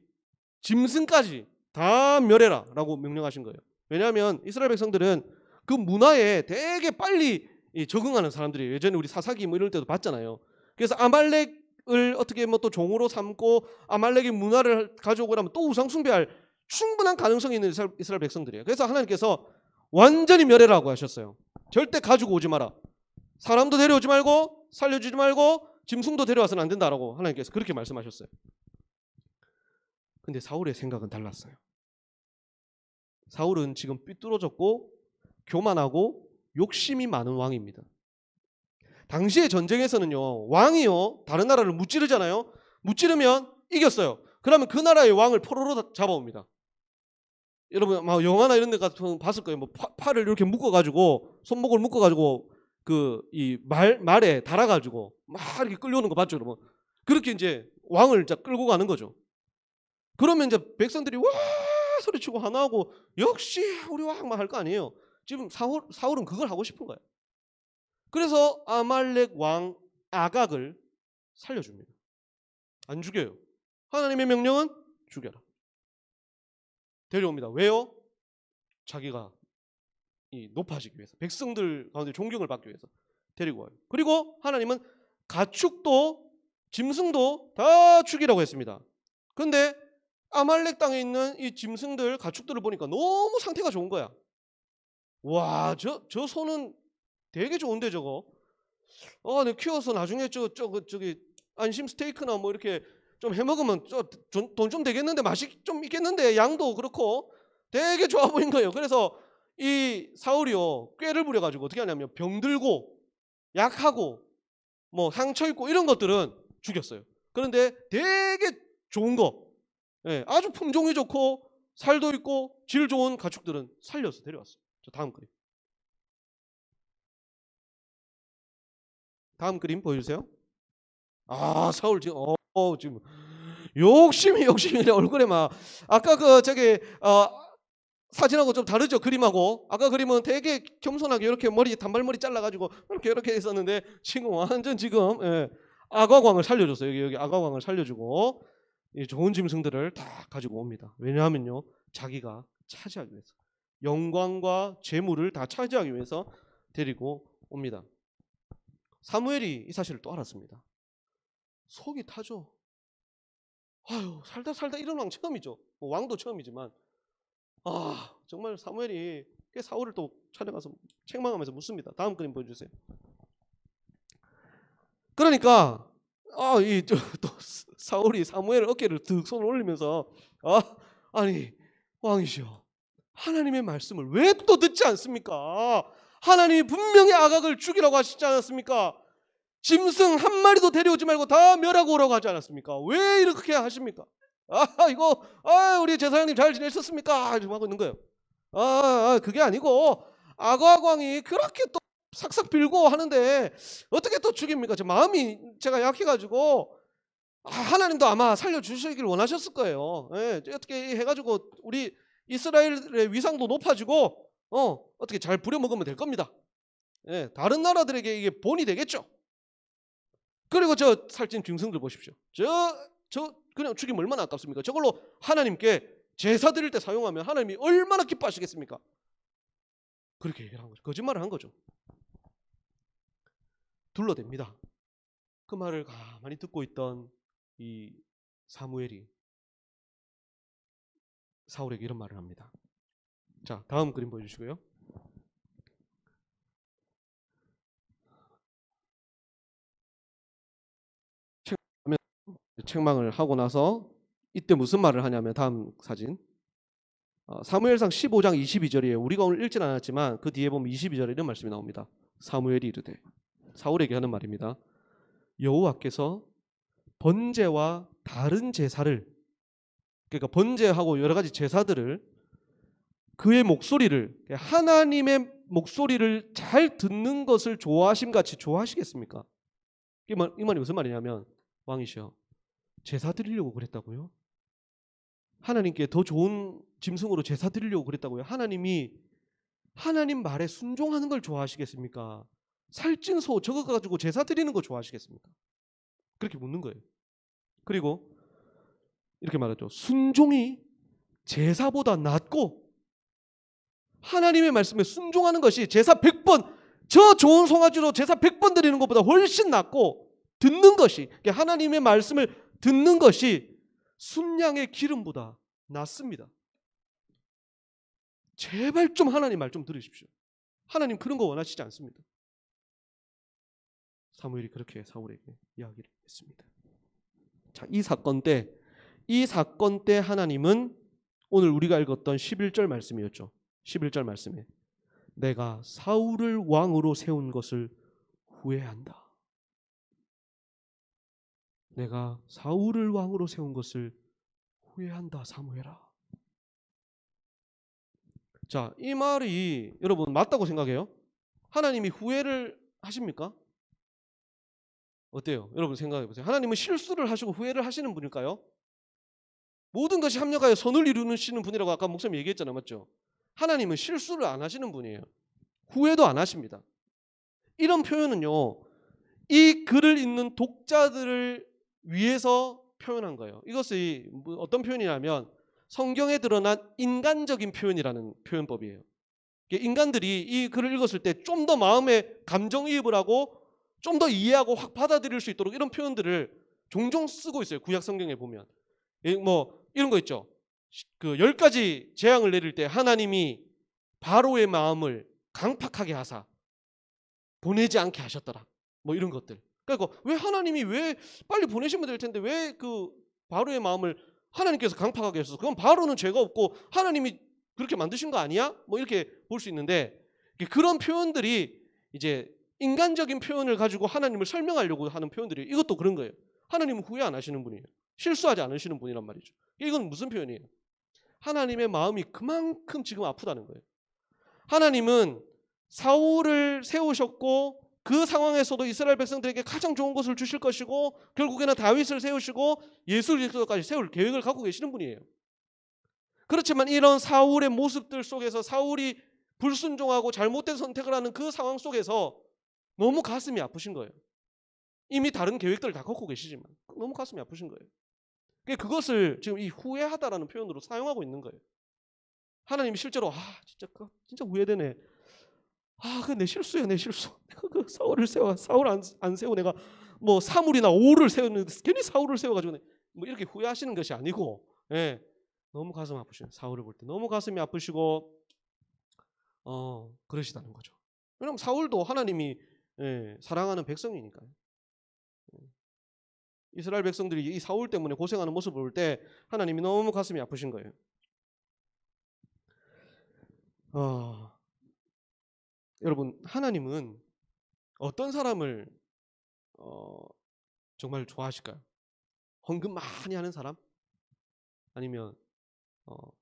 짐승까지 다 멸해라 라고 명령하신 거예요. 왜냐하면 이스라엘 백성들은 그 문화에 되게 빨리 이 적응하는 사람들이 예전에 우리 사사기 뭐 이럴 때도 봤잖아요. 그래서 아말렉을 어떻게 뭐 또 종으로 삼고 아말렉의 문화를 가져오고 또 우상 숭배할 충분한 가능성이 있는 이스라엘 백성들이에요. 그래서 하나님께서 완전히 멸해라고 하셨어요. 절대 가지고 오지 마라. 사람도 데려오지 말고 살려주지 말고 짐승도 데려와서는 안 된다라고 하나님께서 그렇게 말씀하셨어요. 근데 사울의 생각은 달랐어요. 사울은 지금 삐뚤어졌고 교만하고 욕심이 많은 왕입니다. 당시의 전쟁에서는요, 왕이요 다른 나라를 무찌르잖아요. 무찌르면 이겼어요. 그러면 그 나라의 왕을 포로로 잡아옵니다. 여러분 막 영화나 이런 데 가서 봤을 거예요. 뭐 팔을 이렇게 묶어가지고 손목을 묶어가지고 그 이 말에 달아가지고 막 이렇게 끌려오는 거 봤죠, 여러분. 그렇게 이제 왕을 끌고 가는 거죠. 그러면 이제 백성들이 와 소리치고 하나하고 역시 우리 왕 막 할 거 아니에요. 지금 사울은 그걸 하고 싶은 거예요. 그래서 아말렉 왕 아각을 살려줍니다. 안 죽여요. 하나님의 명령은 죽여라. 데려옵니다. 왜요? 자기가 높아지기 위해서, 백성들 가운데 존경을 받기 위해서 데리고 와요. 그리고 하나님은 가축도 짐승도 다 죽이라고 했습니다. 근데 아말렉 땅에 있는 이 짐승들, 가축들을 보니까 너무 상태가 좋은 거야. 와, 저 소는 되게 좋은데 저거. 내가 키워서 나중에 저기 안심 스테이크나 뭐 이렇게 좀 해먹으면 돈 좀 되겠는데 맛이 좀 있겠는데 양도 그렇고 되게 좋아 보인 거예요. 그래서 이 사울이요 꾀를 부려가지고 어떻게 하냐면 병들고 약하고 뭐 상처 있고 이런 것들은 죽였어요. 그런데 되게 좋은 거, 아주 품종이 좋고 살도 있고 질 좋은 가축들은 살려서 데려왔어요. 저 다음 그림. 다음 그림 보여주세요. 사울 지금 지금 욕심이 얼굴에 막 아까 사진하고 좀 다르죠, 그림하고. 아까 그림은 되게 겸손하게 이렇게 단발머리 잘라가지고 이렇게 했었는데 지금 완전 지금 아가광을 살려줬어요. 여기 아가광을 살려주고 이 좋은 짐승들을 다 가지고 옵니다. 왜냐하면요 자기가 차지하기 위해서, 영광과 재물을 다 차지하기 위해서 데리고 옵니다. 사무엘이 이 사실을 또 알았습니다. 속이 타죠. 살다 이런 왕 처음이죠. 뭐 왕도 처음이지만 정말 사무엘이 사울을 또 찾아가서 책망하면서 묻습니다. 다음 그림 보여주세요. 그러니까 또 사울이 사무엘 어깨를 득 손을 올리면서 아니 왕이시여, 하나님의 말씀을 왜 또 듣지 않습니까? 하나님이 분명히 아각을 죽이라고 하시지 않았습니까? 짐승 한 마리도 데려오지 말고 다 멸하고 오라고 하지 않았습니까? 왜 이렇게 하십니까? 우리 제사장님 잘 지내셨습니까? 이러고 하고 있는 거예요. 그게 아니고 아각 왕이 그렇게 또 삭삭 빌고 하는데 어떻게 또 죽입니까? 제가 약해가지고 하나님도 아마 살려주시길 원하셨을 거예요. 어떻게 해가지고 우리 이스라엘의 위상도 높아지고 어떻게 잘 부려먹으면 될 겁니다. 다른 나라들에게 이게 본이 되겠죠. 그리고 저 살찐 짐승들 보십시오. 저 그냥 죽이면 얼마나 아깝습니까? 저걸로 하나님께 제사 드릴 때 사용하면 하나님이 얼마나 기뻐하시겠습니까? 그렇게 얘기를 한 거죠. 거짓말을 한 거죠. 둘러댑니다. 그 말을 가만히 듣고 있던 이 사무엘이 사울에게 이런 말을 합니다. 자, 다음 그림 보여주시고요. 책망을 하고 나서 이때 무슨 말을 하냐면 다음 사진, 사무엘상 15장 22절이에요. 우리가 오늘 읽진 않았지만 그 뒤에 보면 22절에 이런 말씀이 나옵니다. 사무엘이 이르되, 사울에게 하는 말입니다. 여호와께서 번제와 다른 제사를, 그러니까 번제하고 여러 가지 제사들을, 그의 목소리를, 하나님의 목소리를 잘 듣는 것을 좋아하심같이 좋아하시겠습니까? 이 말이 무슨 말이냐면, 왕이시여, 제사 드리려고 그랬다고요? 하나님께 더 좋은 짐승으로 제사 드리려고 그랬다고요? 하나님이 하나님 말에 순종하는 걸 좋아하시겠습니까? 살찐 소 저거 가지고 제사 드리는 거 좋아하시겠습니까? 그렇게 묻는 거예요. 그리고 이렇게 말하죠. 순종이 제사보다 낫고, 하나님의 말씀에 순종하는 것이 제사 100번, 저 좋은 송아지로 제사 100번 드리는 것보다 훨씬 낫고, 듣는 것이, 하나님의 말씀을 듣는 것이 순양의 기름보다 낫습니다. 제발 좀 하나님 말 좀 들으십시오. 하나님 그런 거 원하시지 않습니다. 사무엘이 그렇게 사울에게 이야기를 했습니다. 자, 이 사건 때 하나님은 오늘 우리가 읽었던 11절 말씀이었죠. 11절 말씀에 내가 사울을 왕으로 세운 것을 후회한다. 내가 사울을 왕으로 세운 것을 후회한다, 사무엘아. 자, 이 말이 여러분 맞다고 생각해요? 하나님이 후회를 하십니까? 어때요? 여러분 생각해 보세요. 하나님은 실수를 하시고 후회를 하시는 분일까요? 모든 것이 합력하여 선을 이루시는 분이라고 아까 목사님 얘기했잖아요. 맞죠? 하나님은 실수를 안 하시는 분이에요. 후회도 안 하십니다. 이런 표현은요, 이 글을 읽는 독자들을 위해서 표현한 거예요. 이것이 어떤 표현이냐면 성경에 드러난 인간적인 표현이라는 표현법이에요. 인간들이 이 글을 읽었을 때 좀 더 마음에 감정이입을 하고 좀 더 이해하고 확 받아들일 수 있도록 이런 표현들을 종종 쓰고 있어요. 구약 성경에 보면 뭐 이런 거 있죠. 그 10가지 재앙을 내릴 때 하나님이 바로의 마음을 강팍하게 하사 보내지 않게 하셨더라. 뭐 이런 것들. 그러니까 왜 하나님이 왜 빨리 보내시면 될 텐데 왜 그 바로의 마음을 하나님께서 강팍하게 하셔서, 그건 바로는 죄가 없고 하나님이 그렇게 만드신 거 아니야? 뭐 이렇게 볼 수 있는데, 그런 표현들이 이제 인간적인 표현을 가지고 하나님을 설명하려고 하는 표현들이, 이것도 그런 거예요. 하나님은 후회 안 하시는 분이에요. 실수하지 않으시는 분이란 말이죠. 이건 무슨 표현이에요? 하나님의 마음이 그만큼 지금 아프다는 거예요. 하나님은 사울을 세우셨고 그 상황에서도 이스라엘 백성들에게 가장 좋은 것을 주실 것이고 결국에는 다윗을 세우시고 예수 그리스도까지 세울 계획을 갖고 계시는 분이에요. 그렇지만 이런 사울의 모습들 속에서, 사울이 불순종하고 잘못된 선택을 하는 그 상황 속에서 너무 가슴이 아프신 거예요. 이미 다른 계획들을 다 갖고 계시지만 너무 가슴이 아프신 거예요. 그것을 지금 이 후회하다라는 표현으로 사용하고 있는 거예요. 하나님이 실제로 진짜 후회되네. 그 내 실수야, 내 실수. 내가 그 사울을 세워, 사울 안 세워 내가 뭐 사물이나 오를 세웠는데 괜히 사울을 세워가지고 뭐 이렇게 후회하시는 것이 아니고, 너무 가슴 아프시죠. 사울을 볼 때 너무 가슴이 아프시고 그러시다는 거죠. 왜냐하면 사울도 하나님이 사랑하는 백성이니까요. 이스라엘 백성들이 이 사울 때문에 고생하는 모습을 볼 때 하나님이 너무 가슴이 아프신 거예요. 여러분, 하나님은 어떤 사람을 정말 좋아하실까요? 헌금 많이 하는 사람? 아니면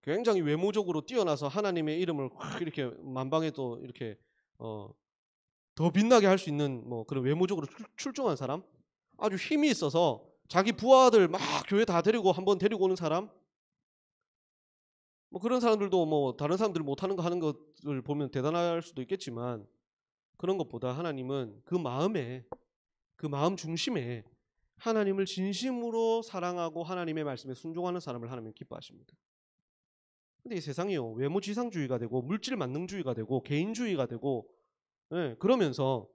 굉장히 외모적으로 뛰어나서 하나님의 이름을 이렇게 만방에 또 이렇게 더 빛나게 할 수 있는 뭐 그런 외모적으로 출중한 사람? 아주 힘이 있어서 자기 부하들 막 교회 다 데리고 한번 데리고 오는 사람? 뭐 그런 사람들도 뭐 다른 사람들이 못하는 거 하는 것을 보면 대단할 수도 있겠지만, 그런 것보다 하나님은 그 마음 중심에 하나님을 진심으로 사랑하고 하나님의 말씀에 순종하는 사람을 하나님은 기뻐하십니다. 근데 이 세상이요, 외모지상주의가 되고 물질 만능주의가 되고 개인주의가 되고, 그러면서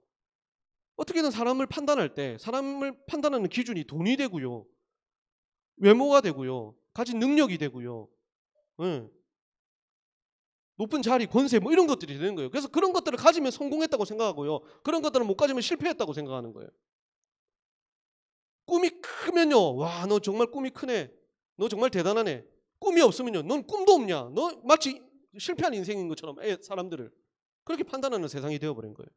어떻게든 사람을 판단할 때 사람을 판단하는 기준이 돈이 되고요, 외모가 되고요, 가진 능력이 되고요, 높은 자리, 권세 뭐 이런 것들이 되는 거예요. 그래서 그런 것들을 가지면 성공했다고 생각하고요, 그런 것들을 못 가지면 실패했다고 생각하는 거예요. 꿈이 크면요, 와, 너 정말 꿈이 크네, 너 정말 대단하네. 꿈이 없으면요, 넌 꿈도 없냐, 너 마치 실패한 인생인 것처럼 사람들을 그렇게 판단하는 세상이 되어버린 거예요.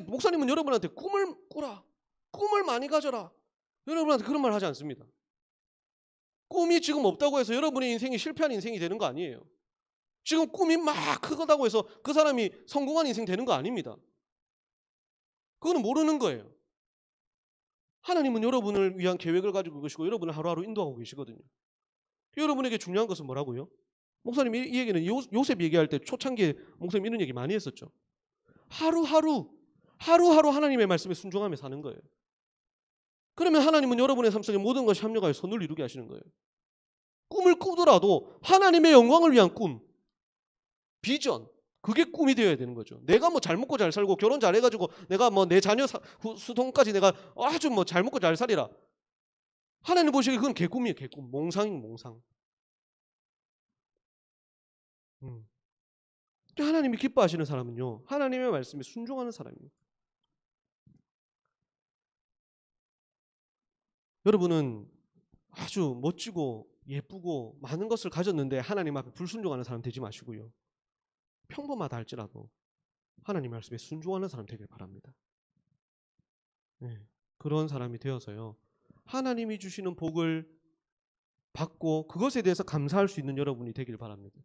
목사님은 여러분한테 꿈을 꾸라, 꿈을 많이 가져라, 여러분한테 그런 말 하지 않습니다. 꿈이 지금 없다고 해서 여러분의 인생이 실패한 인생이 되는 거 아니에요. 지금 꿈이 막 크다고 해서 그 사람이 성공한 인생 되는 거 아닙니다. 그거는 모르는 거예요. 하나님은 여러분을 위한 계획을 가지고 계시고 여러분을 하루하루 인도하고 계시거든요. 여러분에게 중요한 것은 뭐라고요? 목사님 이 얘기는 요셉 얘기할 때 초창기에 목사님 이런 얘기 많이 했었죠. 하루하루 하나님의 말씀에 순종하며 사는 거예요. 그러면 하나님은 여러분의 삶 속에 모든 것이 합력하여 선을 이루게 하시는 거예요. 꿈을 꾸더라도 하나님의 영광을 위한 꿈, 비전, 그게 꿈이 되어야 되는 거죠. 내가 뭐 잘 먹고 잘 살고 결혼 잘 해가지고 내가 뭐 내 자녀 수동까지 내가 아주 뭐 잘 먹고 잘 살이라. 하나님 보시기에 그건 개꿈이에요. 개꿈. 몽상이에요. 몽상. 하나님이 기뻐하시는 사람은요, 하나님의 말씀에 순종하는 사람이에요. 여러분은 아주 멋지고 예쁘고 많은 것을 가졌는데 하나님 앞에 불순종하는 사람 되지 마시고요. 평범하다 할지라도 하나님 말씀에 순종하는 사람 되길 바랍니다. 네, 그런 사람이 되어서요, 하나님이 주시는 복을 받고 그것에 대해서 감사할 수 있는 여러분이 되길 바랍니다.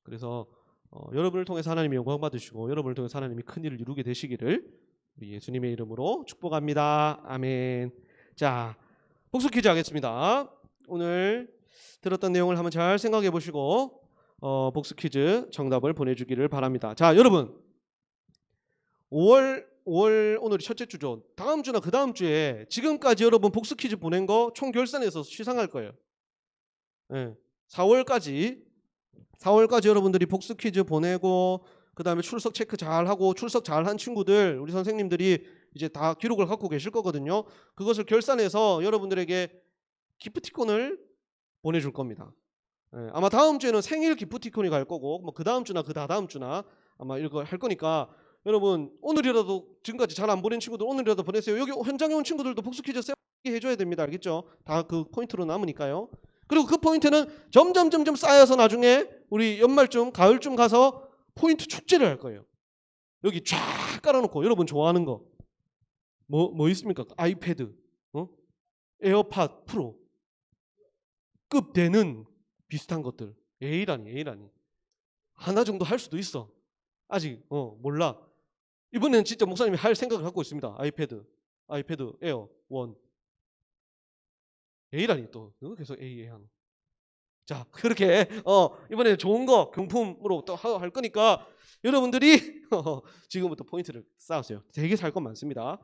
그래서 여러분을 통해서 하나님이 영광 받으시고 여러분을 통해서 하나님이 큰 일을 이루게 되시기를 우리 예수님의 이름으로 축복합니다. 아멘. 자, 복수 퀴즈 하겠습니다. 오늘 들었던 내용을 한번 잘 생각해 보시고 복수 퀴즈 정답을 보내주기를 바랍니다. 자, 여러분 5월 오늘이 첫째 주죠. 다음 주나 그 다음 주에 지금까지 여러분 복수 퀴즈 보낸 거 총 결산해서 시상할 거예요. 네, 4월까지 여러분들이 복수 퀴즈 보내고 그 다음에 출석 체크 잘하고 출석 잘한 친구들 우리 선생님들이 이제 다 기록을 갖고 계실 거거든요. 그것을 결산해서 여러분들에게 기프티콘을 보내줄 겁니다. 네, 아마 다음 주에는 생일 기프티콘이 갈 거고 뭐 그 다음 주나 그 다다음 주나 아마 이거 할 거니까 여러분 오늘이라도 지금까지 잘 안 보낸 친구들 오늘이라도 보내세요. 여기 현장에 온 친구들도 복수 퀴즈 해줘야 됩니다. 알겠죠? 다 그 포인트로 남으니까요. 그리고 그 포인트는 점점 쌓여서 나중에 우리 연말쯤 가을쯤 가서 포인트 축제를 할 거예요. 여기 쫙 깔아놓고 여러분 좋아하는 거 뭐 있습니까? 아이패드, 에어팟 프로 급 되는 비슷한 것들. A라니 하나 정도 할 수도 있어. 아직 몰라. 이번에는 진짜 목사님이 할 생각을 갖고 있습니다. 아이패드 에어 1 A라니 또 계속 A 하는. 자, 그렇게 이번에 좋은 거 경품으로 또 할 거니까 여러분들이 지금부터 포인트를 쌓으세요. 되게 살 건 많습니다.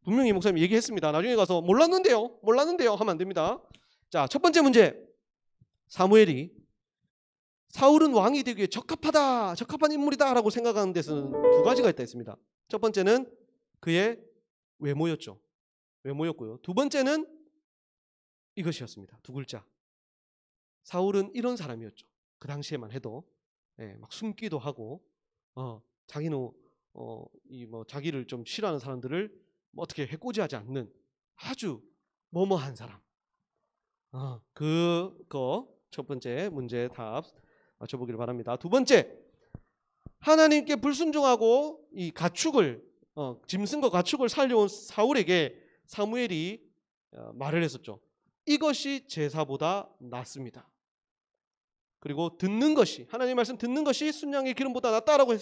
분명히 목사님 얘기했습니다. 나중에 가서 몰랐는데요 하면 안 됩니다. 자, 첫 번째 문제. 사무엘이 사울은 왕이 되기에 적합한 인물이다라고 생각하는 데서는 두 가지가 있다 했습니다. 첫 번째는 그의 외모였고요. 두 번째는 이것이었습니다. 두 글자. 사울은 이런 사람이었죠. 그 당시에만 해도 막 숨기도 하고 자기는 자기를 좀 싫어하는 사람들을 어떻게 해코지하지 않는 아주 머머한 사람. 그거 첫 번째 문제 답 맞춰보기를 바랍니다. 두 번째, 하나님께 불순종하고 이 가축을 짐승과 가축을 살려온 사울에게 사무엘이 말을 했었죠. 이것이 제사보다 낫습니다. 그리고 하나님 말씀 듣는 것이 순양의 기름보다 낫다라고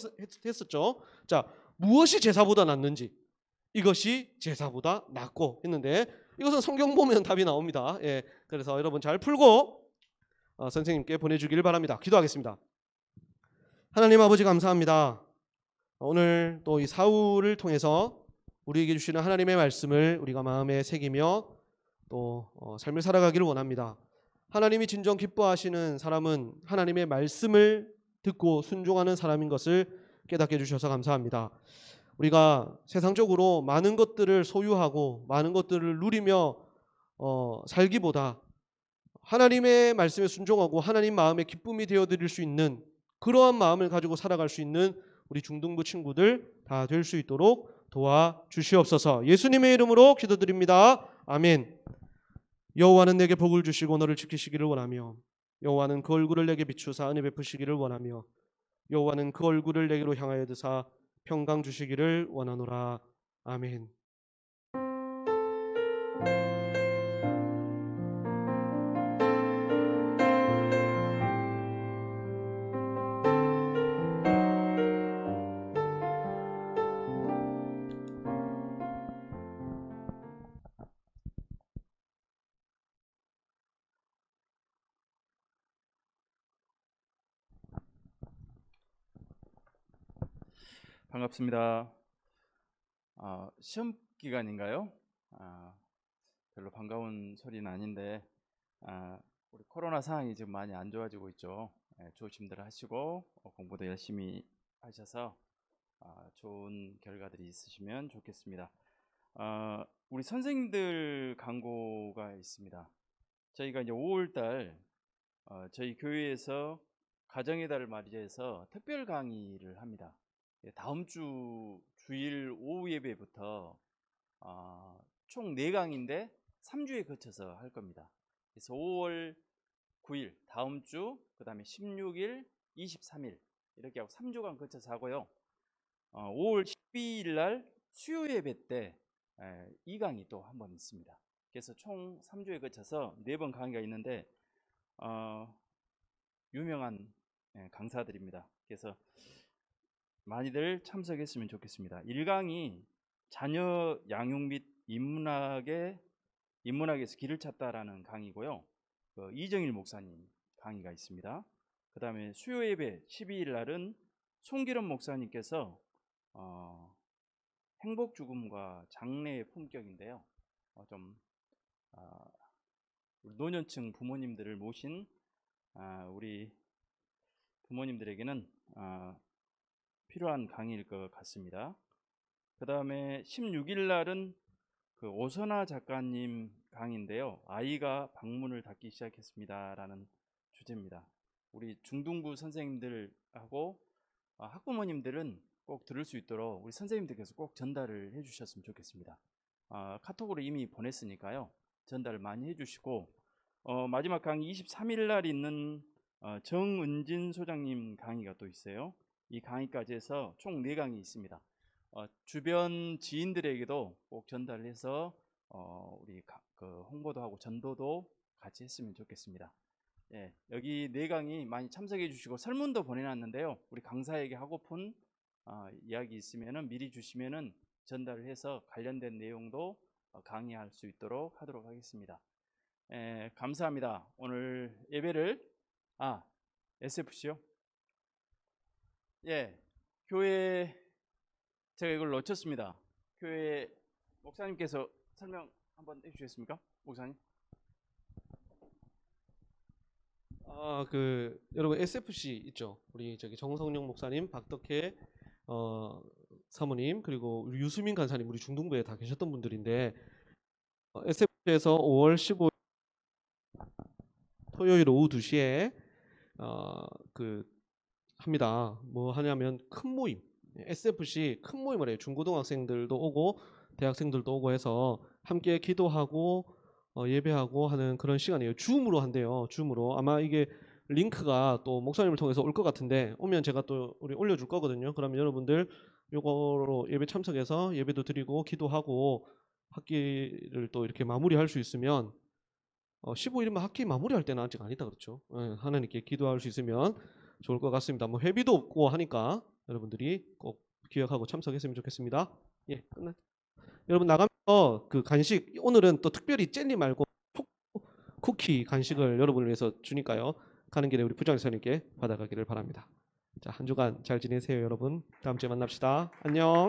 했었죠. 자, 무엇이 제사보다 낫는지, 이것이 제사보다 낫고 했는데 이것은 성경 보면 답이 나옵니다. 예, 그래서 여러분 잘 풀고 선생님께 보내주기를 바랍니다. 기도하겠습니다. 하나님 아버지 감사합니다. 오늘 또 이 사울을 통해서 우리에게 주시는 하나님의 말씀을 우리가 마음에 새기며 또 삶을 살아가기를 원합니다. 하나님이 진정 기뻐하시는 사람은 하나님의 말씀을 듣고 순종하는 사람인 것을 깨닫게 해주셔서 감사합니다. 우리가 세상적으로 많은 것들을 소유하고 많은 것들을 누리며 살기보다 하나님의 말씀에 순종하고 하나님 마음에 기쁨이 되어드릴 수 있는 그러한 마음을 가지고 살아갈 수 있는 우리 중등부 친구들 다 될 수 있도록 도와주시옵소서. 예수님의 이름으로 기도드립니다. 아멘. 여호와는 내게 복을 주시고 너를 지키시기를 원하며 여호와는 그 얼굴을 내게 비추사 은혜 베푸시기를 원하며 여호와는 그 얼굴을 내게로 향하여 드사 평강 주시기를 원하노라. 아멘. 반갑습니다. 시험 기간인가요? 별로 반가운 소리는 아닌데 우리 코로나 상황이 지금 많이 안 좋아지고 있죠. 조심들 하시고 공부도 열심히 하셔서 좋은 결과들이 있으시면 좋겠습니다. 우리 선생님들 광고가 있습니다. 저희가 이제 5월달 저희 교회에서 가정의 달을 맞이해서 특별 강의를 합니다. 다음 주 주일 오후 예배부터 총 4강인데 3주에 거쳐서 할 겁니다. 그래서 5월 9일 다음 주, 그 다음에 16일, 23일 이렇게 하고 3주간 거쳐서 하고요. 5월 12일 날 수요 예배 때 2강이 또 한 번 있습니다. 그래서 총 3주에 거쳐서 4번 강의가 있는데 유명한 강사들입니다. 그래서 많이들 참석했으면 좋겠습니다. 1강이 자녀 양육 및 인문학에서 길을 찾다라는 강의고요. 이정일 목사님 강의가 있습니다. 그 다음에 수요 예배 12일 날은 송기름 목사님께서 행복 죽음과 장래의 품격인데요. 노년층 부모님들을 모신 우리 부모님들에게는 필요한 강의일 것 같습니다. 그 다음에 16일 날은 그 오선아 작가님 강의인데요. 아이가 방문을 닫기 시작했습니다라는 주제입니다. 우리 중등부 선생님들하고 학부모님들은 꼭 들을 수 있도록 우리 선생님들께서 꼭 전달을 해주셨으면 좋겠습니다. 카톡으로 이미 보냈으니까요. 전달을 많이 해주시고 마지막 강의 23일 날 있는 정은진 소장님 강의가 또 있어요. 이 강의까지 해서 총 4강이 있습니다. 주변 지인들에게도 꼭 전달해서 우리 홍보도 하고 전도도 같이 했으면 좋겠습니다. 예, 여기 4강이 많이 참석해 주시고 설문도 보내놨는데요. 우리 강사에게 하고픈 이야기 있으면은 미리 주시면은 전달을 해서 관련된 내용도 강의할 수 있도록 하도록 하겠습니다. 감사합니다. 오늘 예배를 SFC요? 예, 교회 제가 이걸 놓쳤습니다. 교회 목사님께서 설명 한번 해주시겠습니까, 목사님? 여러분 SFC 있죠? 우리 정성용 목사님, 박덕혜 사모님, 그리고 우리 유수민 간사님, 우리 중등부에 다 계셨던 분들인데 SFC에서 5월 15일 토요일 오후 2시에 합니다. 뭐 하냐면 큰 모임, SFC 큰 모임을 해요. 중고등학생들도 오고 대학생들도 오고 해서 함께 기도하고 예배하고 하는 그런 시간이에요. 줌으로 한대요. 줌으로. 아마 이게 링크가 또 목사님을 통해서 올 것 같은데 오면 제가 또 우리 올려줄 거거든요. 그러면 여러분들 요거로 예배 참석해서 예배도 드리고 기도하고 학기를 또 이렇게 마무리할 수 있으면 15일이면 학기 마무리할 때는 아직 아니다 그렇죠. 하나님께 기도할 수 있으면 좋을 것 같습니다. 뭐 회비도 없고 하니까 여러분들이 꼭 기억하고 참석했으면 좋겠습니다. 예, 끝났. 여러분 나가면서 그 간식 오늘은 또 특별히 젤리 말고 쿠키 간식을 여러분을 위해서 주니까요. 가는 길에 우리 부장사님께 받아가기를 바랍니다. 자, 한 주간 잘 지내세요, 여러분. 다음 주에 만납시다. 안녕.